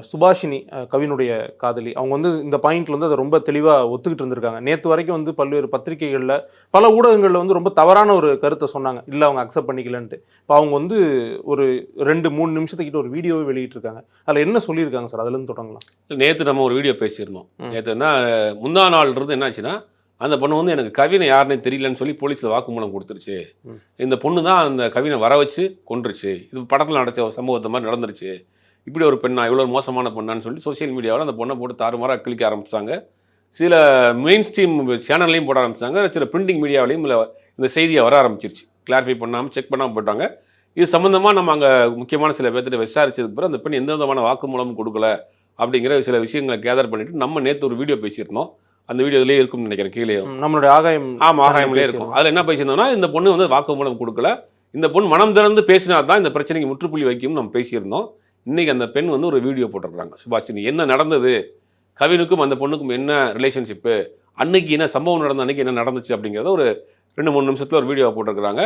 சுபாஷினி கவினுடைய காதலி. அவங்க வந்து இந்த பாயிண்ட்ல வந்து அத ரொம்ப தெளிவா ஒத்துக்கிட்டு இருந்திருக்காங்க. நேத்து வரைக்கும் வந்து பல்வேறு பத்திரிகைகள்ல, பல ஊடகங்கள்ல வந்து ரொம்ப தவறான ஒரு கருத்த சொன்னாங்க. இல்ல அவங்க அக்செப்ட் பண்ணிக்கலன்ட்டு. இப்ப அவங்க வந்து ஒரு 2, 3 நிமிஷத்துக்கிட்ட ஒரு வீடியோவே வெளியிட்டிருக்காங்க. அதுல என்ன சொல்லியிருக்காங்க சார்? அதுலருந்து தொடங்கலாம். நேத்து நம்ம ஒரு வீடியோ பேசியிருந்தோம். ம். நேத்துன்னா முந்தா நாள் இருந்து என்னாச்சுன்னா, அந்த பொண்ணு வந்து எனக்கு கவின யாருன்னே தெரியலன்னு சொல்லி போலீஸ்ல வாக்குமூலம் குடுத்துருச்சு. ம். இந்த பொண்ணு தான் அந்த கவின வர வச்சு கொன்றுச்சு. இது படத்துல நடந்த சம்பவத்த மாரி நடந்துருச்சு. இப்படி ஒரு பெண்ணா, இவ்வளோ மோசமான பொண்ணான்னு சொல்லி சோசியல் மீடியாவுல அந்த பொண்ண போட்டு தாறுமாறா கிழிக்க ஆரம்பிச்சாங்க. சில மெயின் ஸ்ட்ரீம் சேனல்லயும் போட ஆரம்பிச்சாங்க. சில பிரிண்டிங் மீடியாவிலயும் இந்த செய்திய வர ஆரம்பிச்சுருச்சு. கிளாரிஃபை பண்ணாம, செக் பண்ணாம போட்டாங்க. இது சம்மந்தமா நம்ம அங்க முக்கியமான சில பேர்த்துட்ட விசாரிச்சதுக்கு பிறகு, அந்த பெண் எந்த விதமான வாக்குமூலமும் குடுக்கல. அப்படிங்கிற சில விஷயங்கள கேதர் பண்ணிட்டு, நம்ம நேத்து ஒரு வீடியோ பேசியிருந்தோம். அந்த வீடியோ இதுலயே இருக்கும்னு நெனைக்கிறேன் கீழயும். நம்மளுடைய ஆகாயம் ஆமா, சேனல்ல ஆகாயம்லயே இருக்கும். பேசியிருந்தோம். அதுல என்ன பேசியிருந்தோம்னா, இந்த பொண்ணு வந்து வாக்குமூலம் குடுக்கல. இந்த பொண்ணு மனம் திறந்து பேசினா தான் இந்த பிரச்சனைக்கு முற்றுப்புள்ளி வைக்கும்னு நம்ம பேசியிருந்தோம். இன்னைக்கு அந்த பெண் வந்து ஒரு வீடியோ போட்டிருக்காங்க. சுபாஷினி என்ன நடந்தது? கவினுக்கும் அந்த பொண்ணுக்கும் என்ன ரிலேஷன்ஷிப்பு? அன்னைக்கு என்ன சம்பவம் நடந்த அன்னைக்கு என்ன நடந்துச்சு? அப்படிங்கிறத ஒரு 2, 3 நிமிஷத்துல ஒரு வீடியோவா போட்டிருக்காங்க.